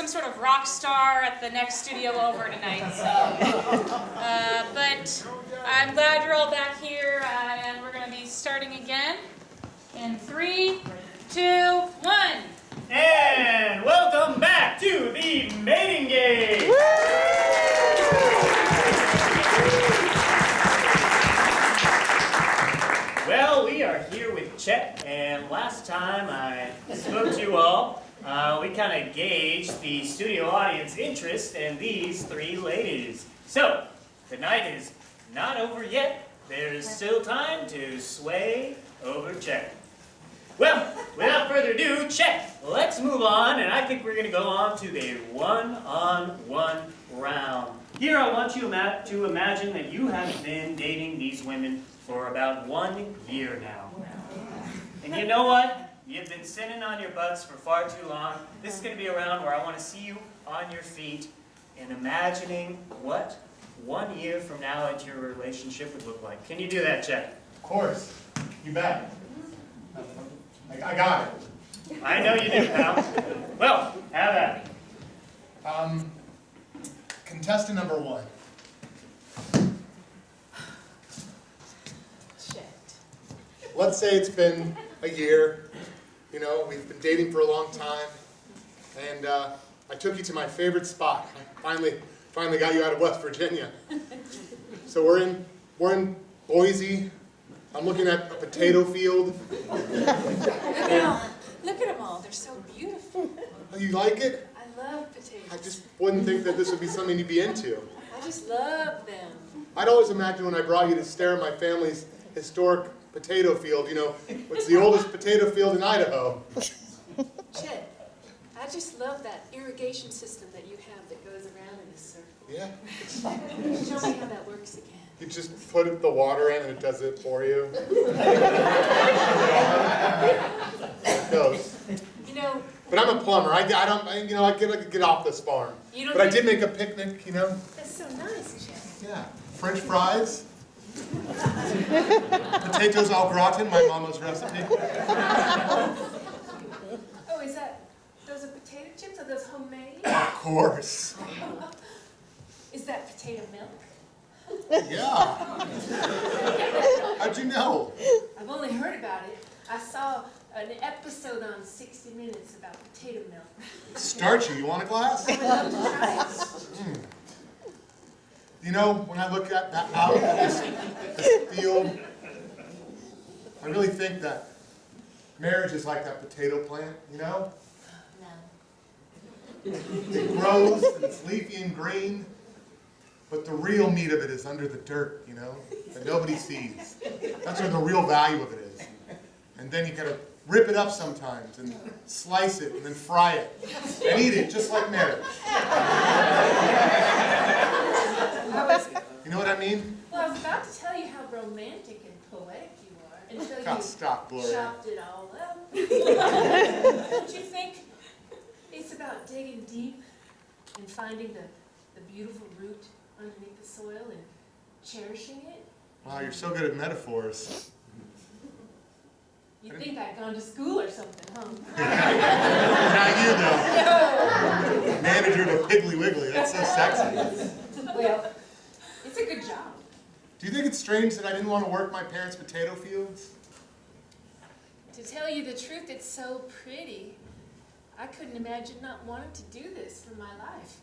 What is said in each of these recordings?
some sort of rock star at the next studio over tonight. So, but I'm glad you're all back here, and we're going to be starting again in 3, 2, 1. And welcome back to the mating game. Well, we are here with Chet, and last time I spoke to you all, we kind of gauged the studio audience interest in these three ladies. So, the night is not over yet. There's still time to sway over Chet. Well, without further ado, Chet, let's move on, and I think we're going to go on to the one-on-one round. Here I want you to imagine that you have been dating these women for about 1 year now. And you know what? You've been sitting on your butts for far too long. This is going to be a round where I want to see you on your feet and imagining what 1 year from now into your relationship would look like. Can you do that, Chet? Of course. You bet. I got it. I know you do, pal. Well, have at it. Contestant number 1. Let's say it's been a year, you know, we've been dating for a long time, and I took you to my favorite spot. I finally got you out of West Virginia. So we're in Boise. I'm looking at a potato field. Look at them all. They're so beautiful. Oh, you like it? I love potatoes. I just wouldn't think that this would be something you'd be into. I just love them. I'd always imagined when I brought you to stare at my family's historic potato field, you know, it's the oldest potato field in Idaho. Chet, I just love that irrigation system that you have that goes around in a circle. Yeah. Show me how that works again. You just put the water in and it does it for you. It goes. You know. But I'm a plumber. I get off this farm. But I did make a picnic, you know. That's so nice, Chet. Yeah. French fries. Potatoes au gratin, my mama's recipe. Oh, those are potato chips? Are those homemade? Of course. Is that potato milk? Yeah. How'd you know? I've only heard about it. I saw an episode on 60 Minutes about potato milk. It's starchy. You want a glass? I'd love to try it. You know, when I look out at this field, I really think that marriage is like that potato plant, you know? No. It grows, and it's leafy and green, but the real meat of it is under the dirt, you know, that nobody sees. That's where the real value of it is. And then you gotta rip it up sometimes, and slice it, and then fry it, and eat it, just like marriage. You know what I mean? Well, I was about to tell you how romantic and poetic you are until God, you stop, Gloria. chopped it all up. Don't you think it's about digging deep and finding the beautiful root underneath the soil and cherishing it? Wow, you're so good at metaphors. You'd think I'd gone to school or something, huh? Not you, though. Manager to Piggly Wiggly. That's so sexy. Well, it's a good job. Do you think it's strange that I didn't want to work my parents' potato fields? To tell you the truth, it's so pretty. I couldn't imagine not wanting to do this for my life.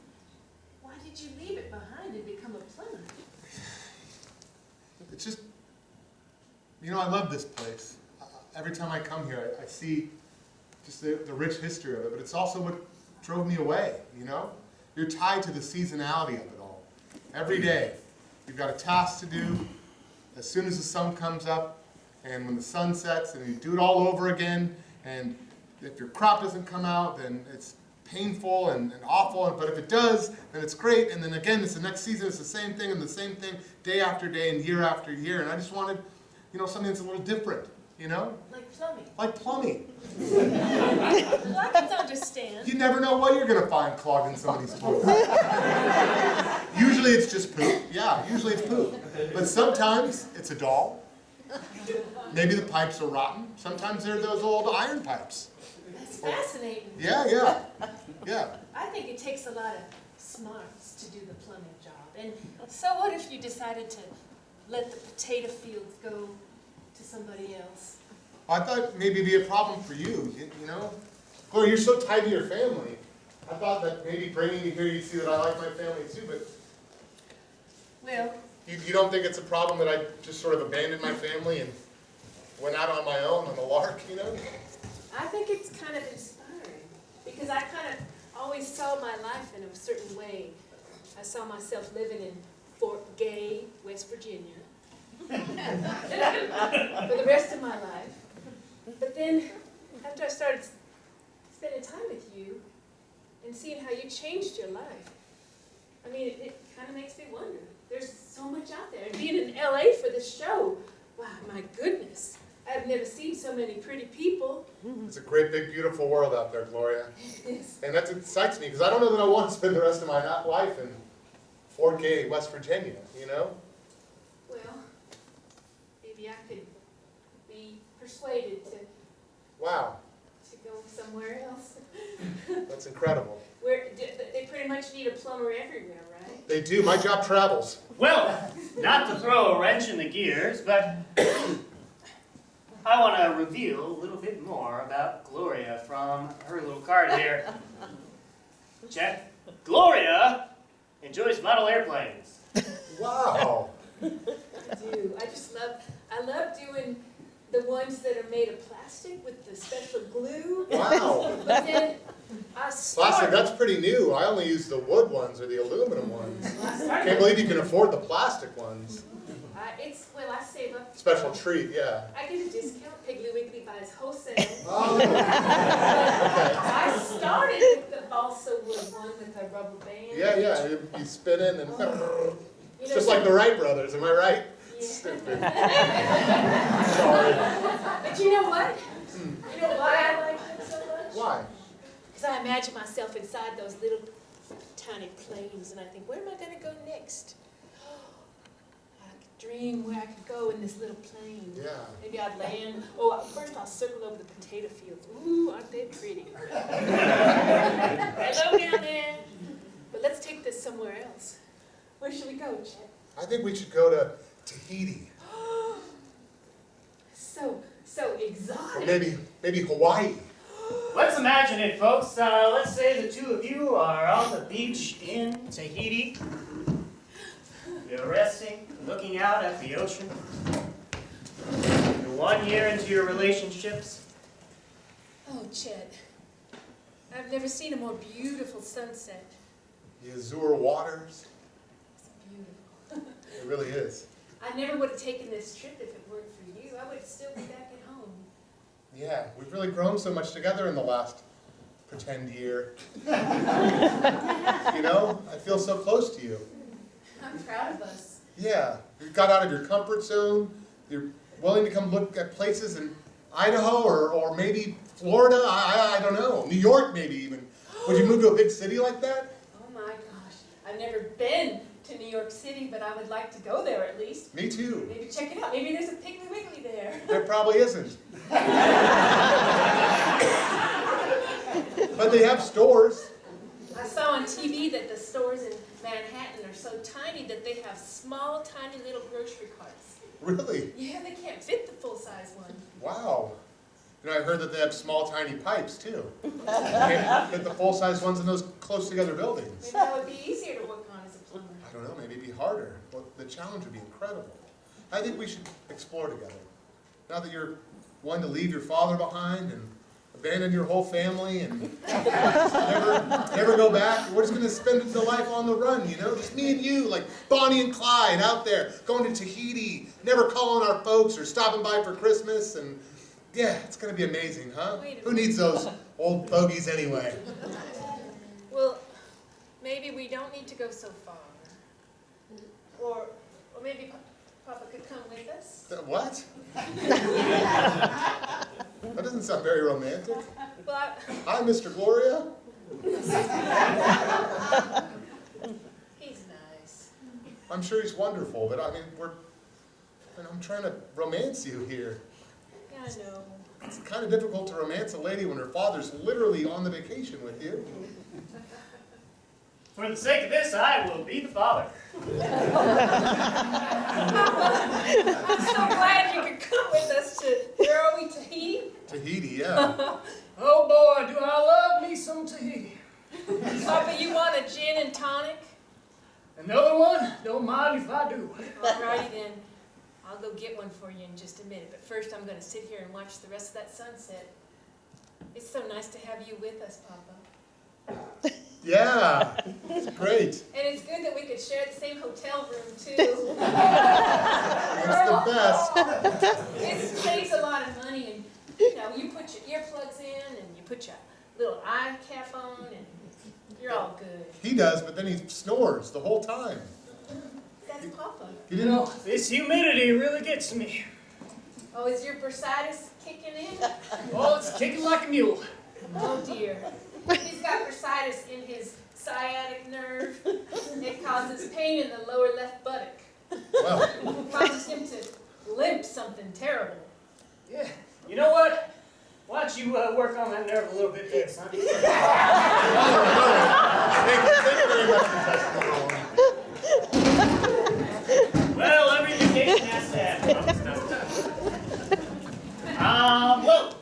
Why did you leave it behind and become a plumber? It's just, you know, I love this place. Every time I come here, I see just the rich history of it, but it's also what drove me away, you know? You're tied to the seasonality of it all. Every day, you've got a task to do. As soon as the sun comes up, and when the sun sets, and you do it all over again, and if your crop doesn't come out, then it's painful and awful, but if it does, then it's great, and then again, it's the next season, it's the same thing, and the same thing day after day and year after year, and I just wanted, you know, something that's a little different, you know? Like plumbing. Like plumbing. Well, I can understand. You never know what you're going to find clogging somebody's toilet. Usually it's just poop. Yeah, usually it's poop. But sometimes it's a doll. Maybe the pipes are rotten. Sometimes they're those old iron pipes. That's fascinating. Yeah. I think it takes a lot of smarts to do the plumbing job. And so what if you decided to let the potato fields go to somebody else? I thought maybe it'd be a problem for you, you know? Gloria, you're so tied to your family. I thought that maybe bringing you here, you'd see that I like my family too, but Well, you don't think it's a problem that I just sort of abandoned my family and went out on my own on the lark, you know? I think it's kind of inspiring because I kind of always saw my life in a certain way. I saw myself living in Fort Gay, West Virginia, for the rest of my life. But then, after I started spending time with you and seeing how you changed your life, I mean, it kind of makes me wonder. There's so much out there. And being in LA for this show, wow, my goodness. I've never seen so many pretty people. It's a great, big, beautiful world out there, Gloria. Yes. And that excites me, because I don't know that I want to spend the rest of my life in Fort Gay, West Virginia, you know? Well, maybe I could be persuaded to Wow, go somewhere else. that's incredible. They pretty much need a plumber everywhere, right? They do. My job travels. Well, not to throw a wrench in the gears, but I want to reveal a little bit more about Gloria from her little card here. Check. Gloria enjoys model airplanes. Wow. I do. I love doing the ones that are made of plastic with the special glue. Wow. But then I Plastic, started. that's pretty new. I only use the wood ones or the aluminum ones. Can't believe you can afford the plastic ones. I save up. Special treat, yeah. I get a discount. Piggly Wiggly buys wholesale. Oh. I started with the balsa wood one with a rubber band. Yeah. You spin it and You it's know, just like the Wright brothers, am I right? Yeah. Stupid. But you know what? You know why I like them so much? Why? Because I imagine myself inside those little tiny planes, and I think, where am I going to go next? I could dream where I could go in this little plane. Yeah. Maybe I'd land. Oh, first I'll circle over the potato fields. Ooh, aren't they pretty? Hello down there. But let's take this somewhere else. Where should we go, Chet? I think we should go to Tahiti. So exotic. Or maybe Hawaii. Let's imagine it, folks. Let's say the two of you are on the beach in Tahiti. You're resting, looking out at the ocean. You're 1 year into your relationships. Oh, Chet. I've never seen a more beautiful sunset. The azure waters. It's beautiful. It really is. I never would have taken this trip if it weren't for you. I would still be back at home. Yeah, we've really grown so much together in the last pretend year. You know, I feel so close to you. I'm proud of us. Yeah, you got out of your comfort zone. You're willing to come look at places in Idaho or maybe Florida. I don't know. New York maybe even. Would you move to a big city like that? Oh my gosh. I've never been to New York City, but I would like to go there at least. Me too. Maybe check it out. Maybe there's a Piggly Wiggly there. There probably isn't. But they have stores. I saw on TV that the stores in Manhattan are so tiny that they have small, tiny little grocery carts. Really? Yeah, they can't fit the full-size one. Wow. You know, I heard that they have small, tiny pipes too. Can't fit the full-size ones in those close together buildings. Maybe that would be easier to work on as a plumber. I don't know, maybe it'd be harder. Well, the challenge would be incredible. I think we should explore together. Now that you're wanting to leave your father behind and abandon your whole family and never go back, we're just going to spend the life on the run, you know? Just me and you, like Bonnie and Clyde out there, going to Tahiti, never calling our folks or stopping by for Christmas. And yeah, it's going to be amazing, huh? Who needs those old bogeys anyway? Well, maybe we don't need to go so far. Or maybe Papa could come with us. What? That doesn't sound very romantic. Well, Hi, Mr. Gloria. he's nice. I'm sure he's wonderful, but I mean, I'm trying to romance you here. Yeah, I know. It's kind of difficult to romance a lady when her father's literally on the vacation with you. For the sake of this, I will be the father. I'm so glad you could come with us to, where are we, Tahiti? Tahiti, yeah. Oh boy, do I love me some Tahiti. Papa, you want a gin and tonic? Another one? Don't mind if I do. Alrighty then. I'll go get one for you in just a minute. But first I'm going to sit here and watch the rest of that sunset. It's so nice to have you with us, Papa. Yeah, it's great. And it's good that we could share the same hotel room, too. It's the best. It saves a lot of money, and you know, you put your earplugs in, and you put your little eye cap on, and you're all good. He does, but then he snores the whole time. That's Papa. He didn't. This humidity really gets me. Oh, is your bursitis kicking in? Oh, it's kicking like a mule. Oh dear. He's got bursitis in his sciatic nerve. It causes pain in the lower left buttock. Well, It causes him to limp something terrible. Yeah. You know what? Why don't you work on that nerve a little bit there, son? thank you very much for testing. Well, every vacation has to happen. Well,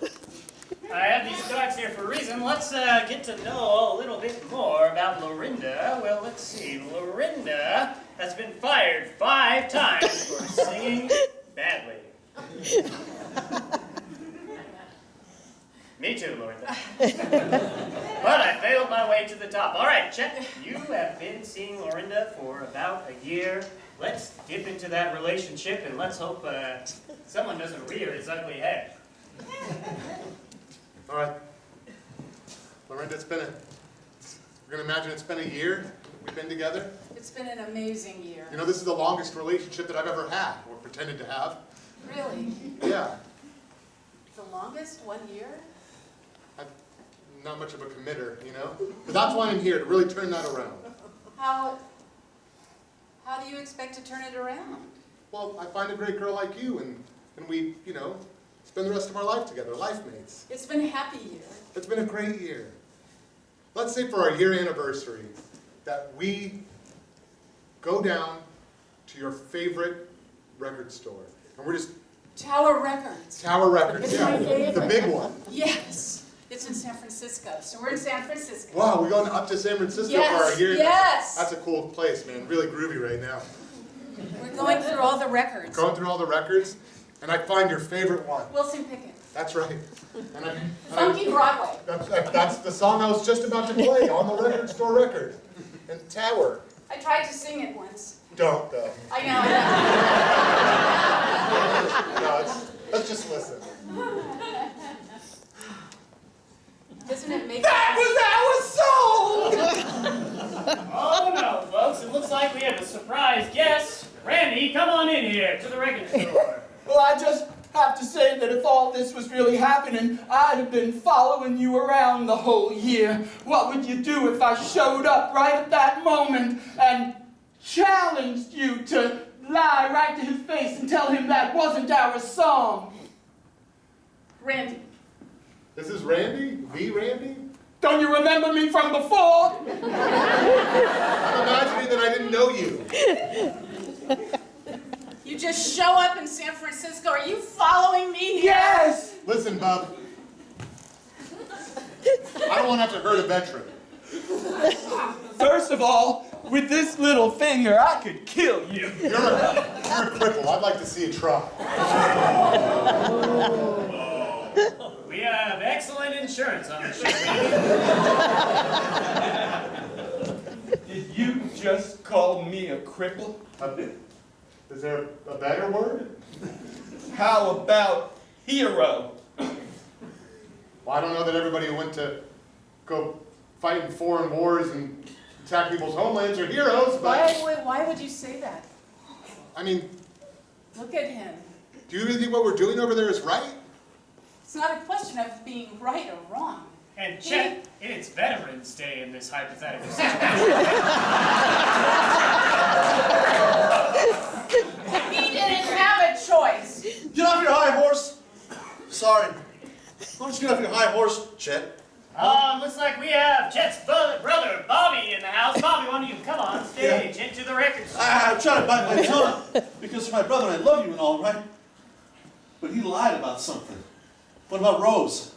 I have these cards here for a reason. Let's get to know a little bit more about Lorinda. Well, let's see. Lorinda has been fired 5 times for singing badly. Me too, Lorinda. But I failed my way to the top. All right, Chet, you have been seeing Lorinda for about a year. Let's dip into that relationship and let's hope someone doesn't rear his ugly head. All right. Lorinda, we're going to imagine it's been a year we've been together. It's been an amazing year. You know, this is the longest relationship that I've ever had, or pretended to have. Really? Yeah. The longest? 1 year? I'm not much of a committer, you know? But that's why I'm here, to really turn that around. How do you expect to turn it around? Well, I find a great girl like you, and we, you know, spend the rest of our life together, life mates. It's been a happy year. It's been a great year. Let's say for our year anniversary that we go down to your favorite record store. And we're just... Tower Records. Tower Records, It's yeah. my favorite. The big one. Yes. It's in San Francisco. So we're in San Francisco. Wow, we're going up to San Francisco for our year. Yes. That's a cool place, man. Really groovy right now. We're going through all the records. Going through all the records, and I find your favorite one. Wilson Pickett. That's right. Funky Broadway. That's the song I was just about to play on the record store record. And Tower. I tried to sing it once. Don't, though. I know. No, let's just listen. Doesn't it make That was our song! Oh no, folks, it looks like we have a surprise guest. Randy, come on in here to the record store. Well, I just have to say that if all this was really happening, I'd have been following you around the whole year. What would you do if I showed up right at that moment and challenged you to lie right to his face and tell him that wasn't our song? Randy. This is Randy? The Randy? Don't you remember me from before? I'm imagining that I didn't know you. You just show up in San Francisco. Are you following me here? Yes! Listen, bub. I don't want to have to hurt a veteran. First of all, with this little finger, I could kill you. You're a cripple. I'd like to see you try. We have excellent insurance on the ship. Did you just call me a cripple? Is there a better word? How about hero? Well, I don't know that everybody who went to go fight in foreign wars and attack people's homelands are heroes, but... Why would you say that? I mean, Look at him. do you really think what we're doing over there is right? It's not a question of being right or wrong. And Chet, it's Veterans Day in this hypothetical situation. He didn't have a choice. Get off your high horse. Sorry. my horse, Chet? Looks like we have Chet's brother, Bobby, in the house. Bobby, why don't you come on stage into the record store? I'm trying to bite my tongue because you're my brother and I love you and all, right? But he lied about something. What about Rose?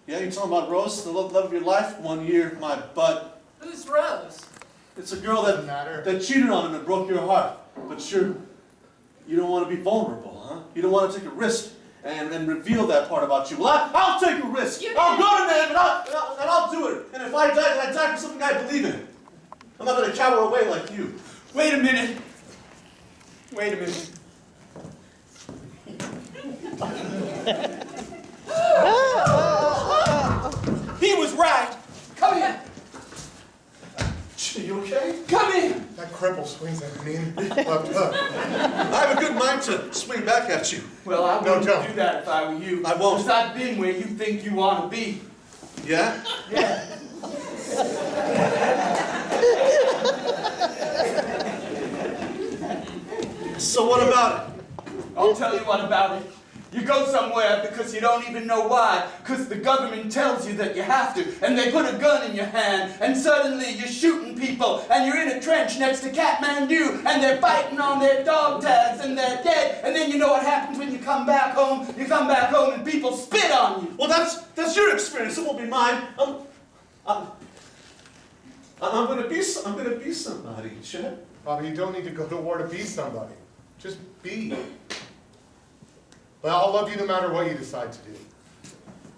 Yeah, you talking about Rose, the love of your life? 1 year, my butt. Who's Rose? It's a girl Doesn't matter. that cheated on him and broke your heart. But you don't want to be vulnerable, huh? You don't want to take a risk and reveal that part about you. Well, I'll take a risk. I'll go to them and I'll do it. And if I die, then I die for something I believe in. I'm not going to cower away like you. Wait a minute. Wait a minute. He was right. Come here. You okay? Come here. That cripple swings at me left hook. I have a good mind to swing back at you. Well, I No, wouldn't don't. do that if I were you. I won't. Because I've been where you think you want to be. Yeah? Yeah. So what about it? I'll tell you what about it. You go somewhere because you don't even know why, because the government tells you that you have to, and they put a gun in your hand, and suddenly you're shooting people, and you're in a trench next to Kathmandu, and they're fighting on their dog tags, and they're dead, and then you know what happens when you come back home? You come back home and people spit on you. Well, that's your experience. It won't be mine. I'm gonna be somebody, Chet. Bobby, you don't need to go to war to be somebody. Just be. But I'll love you no matter what you decide to do.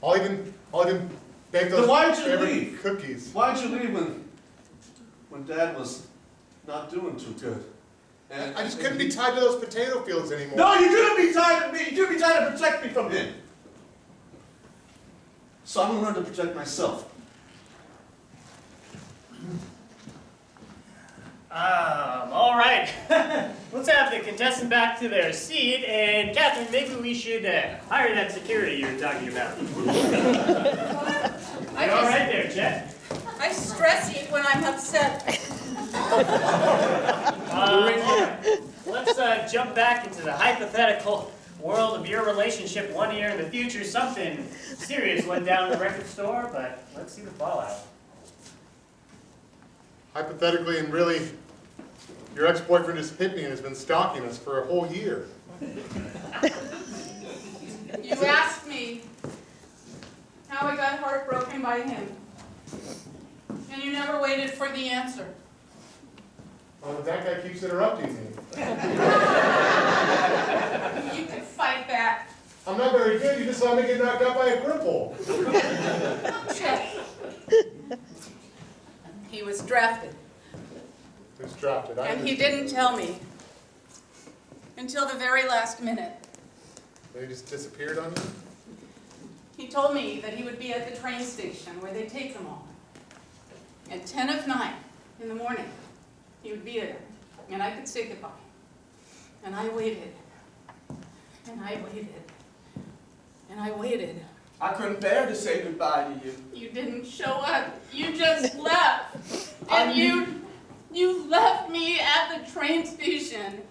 I'll even bake those Then why'd you favorite leave? cookies. Why'd you leave when Dad was not doing too good? And I just couldn't be tied to those potato fields anymore. No, you couldn't be tied to me. You couldn't be tied to protect me from him. So I'm gonna learn to protect myself. All right. Let's have the contestant back to their seat, and Catherine, maybe we should hire that security you were talking about. You're all right there, Chet? I stress eat when I'm upset. All right. Let's jump back into the hypothetical world of your relationship 1 year in the future. Something serious went down in the record store, but let's see the fallout. Hypothetically and really, your ex-boyfriend just hit me and has been stalking us for a whole year. You asked me how I got heartbroken by him. And you never waited for the answer. Well, that guy keeps interrupting me. You can fight back. I'm not very good. You just saw me get knocked out by a cripple. Chet. He was drafted. Who's drafted? And he didn't tell me until the very last minute. They just disappeared on you? He told me that he would be at the train station where they take them all. At 10 of 9 in the morning, he would be there, and I could say goodbye. And I waited, and I waited, and I waited. I couldn't bear to say goodbye to you. You didn't show up. You just left. And you left me at the train station.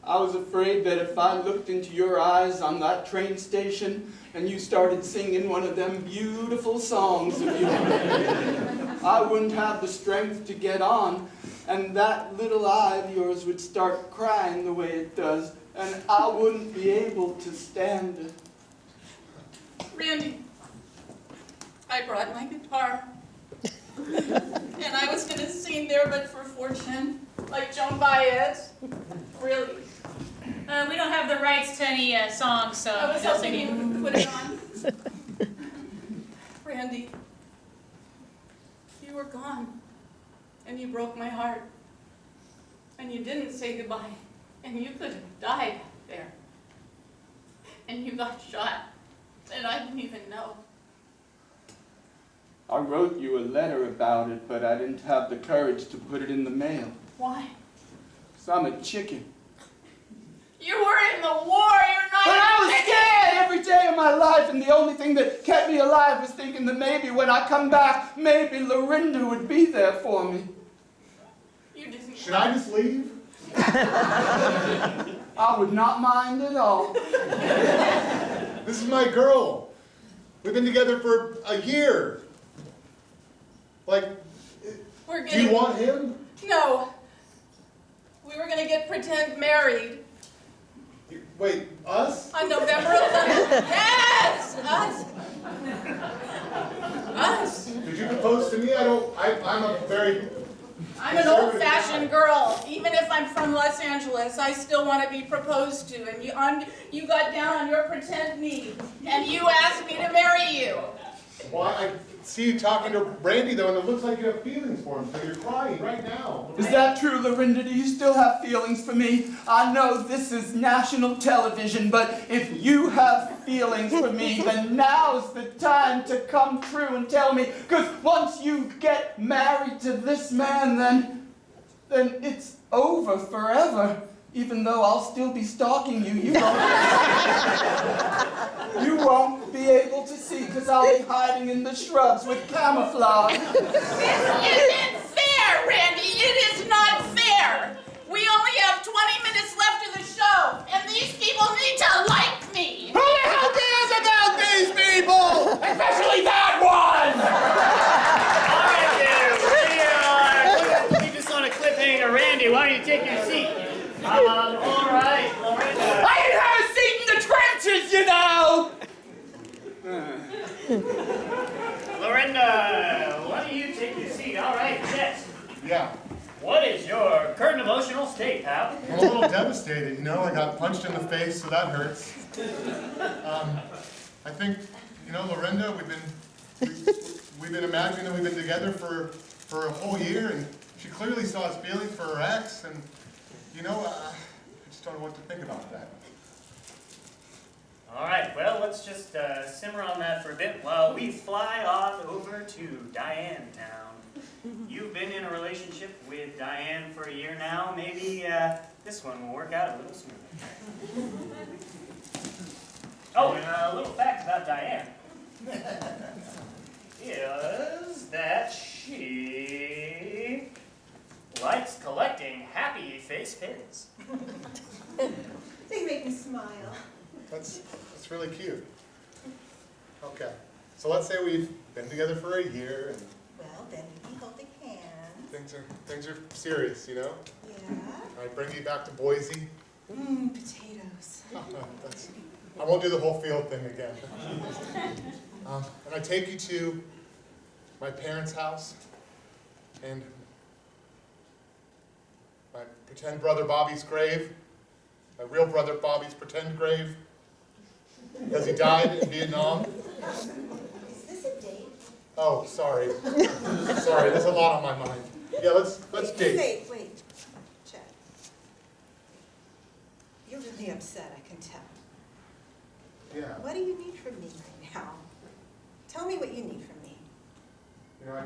I was afraid that if I looked into your eyes on that train station and you started singing one of them beautiful songs of yours, I wouldn't have the strength to get on, and that little eye of yours would start crying the way it does, and I wouldn't be able to stand it. Randy, I brought my guitar. And I was going to sing There But For Fortune, like Joan Baez. Really. We don't have the rights to any songs, so I was no hoping singing. you would put it on. Randy, you were gone. And you broke my heart. And you didn't say goodbye. And you could have died there. And you got shot. And I didn't even know. I wrote you a letter about it, but I didn't have the courage to put it in the mail. Why? 'Cause I'm a chicken. You were in the war, you're not But I was chicken. scared every day of my life, and the only thing that kept me alive was thinking that maybe when I come back, maybe Lorinda would be there for me. You didn't. Should I just leave? I would not mind at all. This is my girl. We've been together for a year. Like, We're do you getting, want him? no. We were gonna get pretend married Wait, us? on November 11th. Yes, us. Us. Did you propose to me? I'm a very... I'm an old-fashioned girl. Even if I'm from Los Angeles, I still want to be proposed to. And you got down on your pretend knee, and you asked me to marry you. Well, I see you talking to Randy, though, and it looks like you have feelings for him, so you're crying right now. Is that true, Lorinda? Do you still have feelings for me? I know this is national television, but if you have feelings for me, then now's the time to come true and tell me. Because once you get married to this man, then it's over forever. Even though I'll still be stalking you, you won't be able to see, because I'll be hiding in the shrubs with camouflage. This isn't fair, Randy. It is not fair. We only have 20 minutes left of the show, and these people need to like me. Who the hell cares about these people? Especially that one! All right, dude. Keep us on a cliffhanger. Randy, why don't you take your seat? All right, Lorinda. I didn't have a seat in the trenches, you know! Lorinda, why don't you take your seat? All right, Chet. Yeah. What is your current emotional state, pal? I'm a little devastated, you know? I got punched in the face, so that hurts. I think, you know, Lorinda, we've been imagining that we've been together for a whole year, and she clearly still has feelings for her ex, and, you know, I just don't know what to think about that. All right, well, let's just simmer on that for a bit while we fly off over to Diane Town. You've been in a relationship with Diane for a year now. Maybe this one will work out a little smoother. Oh, and a little fact about Diane is that she likes collecting happy face pins. They make me smile. That's really cute. Okay, so let's say we've been together for a year, and Well, then we can hold hands. things are serious, you know? Yeah. I bring you back to Boise. Potatoes. I won't do the whole field thing again. And I take you to my parents' house, and my pretend brother Bobby's grave, my real brother Bobby's pretend grave, because he died in Vietnam. Is this a date? Oh, sorry. Sorry, there's a lot on my mind. Yeah, let's date. Wait. Chet. You're really upset, I can tell. Yeah. What do you need from me right now? Tell me what you need from me. You know, I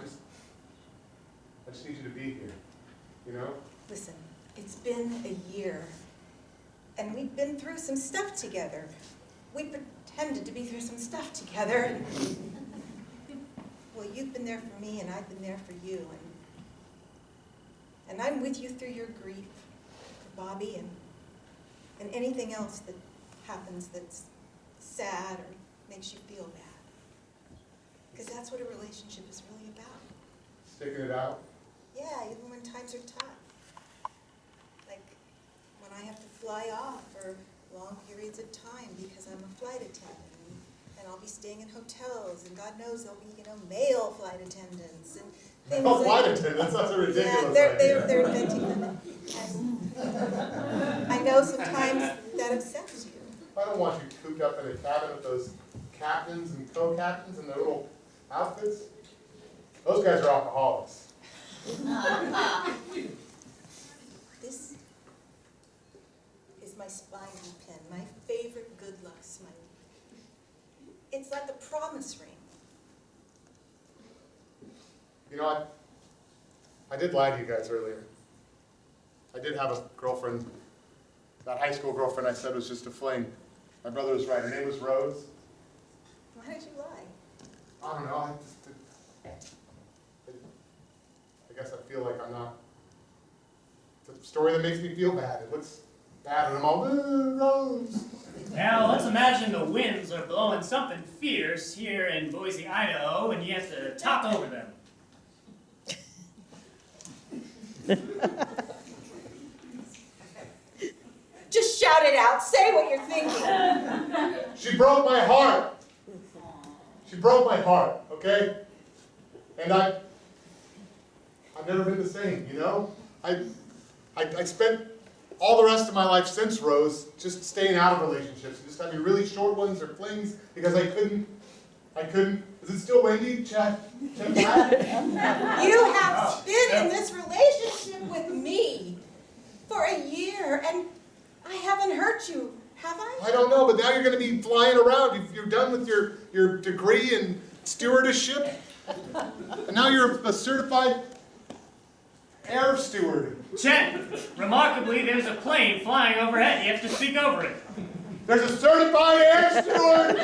just need you to be here. You know? Listen, it's been a year, and we've been through some stuff together. We pretended to be through some stuff together. Well, you've been there for me, and I've been there for you, and I'm with you through your grief, Bobby, and anything else that happens that's sad or makes you feel bad. Because that's what a relationship is really about. Sticking it out. Yeah, even when times are tough. Like when I have to fly off for long periods of time because I'm a flight attendant, and I'll be staying in hotels, and God knows there'll be, male flight attendants and things Oh, like flight attendants, that's a ridiculous yeah, idea. they're inventing them. And I know sometimes that upsets you. I don't want you cooped up in a cabin with those captains and co-captains in their little outfits. Those guys are alcoholics. This is my spiny pen, my favorite good luck smiley. It's like a promise ring. You know, I did lie to you guys earlier. I did have a girlfriend. That high school girlfriend I said was just a fling. My brother was right. Her name was Rose. Why did you lie? I don't know. I guess I feel like I'm not. It's a story that makes me feel bad. It looks bad, and I'm all, Rose. Now, let's imagine the winds are blowing something fierce here in Boise, Idaho, and you have to talk over them. Just shout it out. Say what you're thinking. She broke my heart. She broke my heart, okay? And I've never been the same, you know? I spent all the rest of my life since Rose just staying out of relationships, just having really short ones or flings because I couldn't. Is it still windy, Chad? You have been in this relationship with me for a year, and I haven't hurt you, have I? I don't know, but now you're going to be flying around. You're done with your degree in stewardship, and now you're a certified air steward. Chet, remarkably, there's a plane flying overhead. You have to speak over it. There's a certified air steward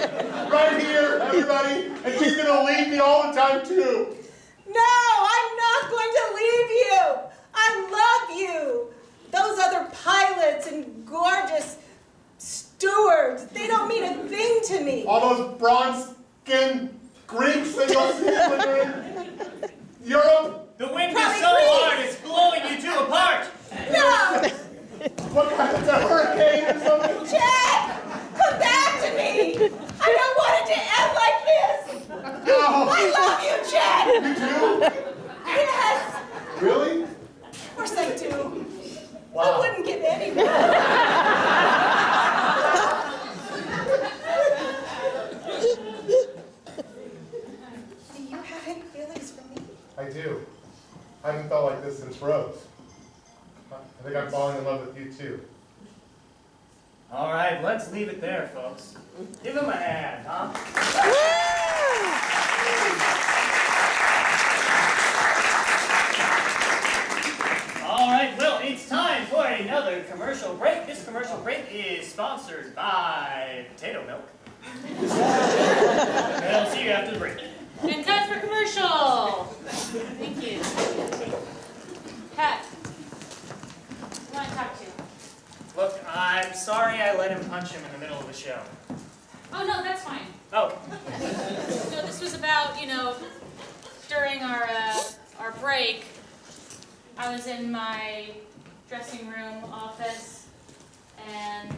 right here, everybody, and she's going to leave me all the time, too. No, I'm not going to leave you. I love you. Those other pilots and gorgeous stewards, they don't mean a thing to me. All those bronze-skinned Greeks that you'll see when you're in Europe. The wind Probably is so Greece. hard, it's blowing you two apart. No! What kind of a hurricane or something? Chad, come back to me. I don't want it to end like this. No. I love you, Chad. You do? Yes, Really? of course I do. I Wow. wouldn't give anyone. Do you have any feelings for me? I do. I haven't felt like this since Rose. I think I'm falling in love with you, too. All right, let's leave it there, folks. Give him a hand, huh? All right, well, it's time for another commercial break. This commercial break is sponsored by Potato Milk. And I'll see you after the break. And time for commercial. Thank you. Pat, who want to talk to? Look, I'm sorry I let him punch him in the middle of the show. Oh, no, that's fine. Oh, No, this was about, during our break, I was in my dressing room office, and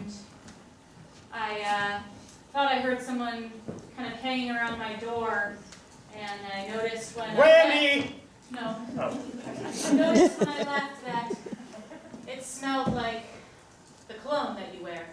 I thought I heard someone kind of hanging around my door, and I noticed when Randy! No. Oh. I noticed when I left that it smelled like the cologne that you wear.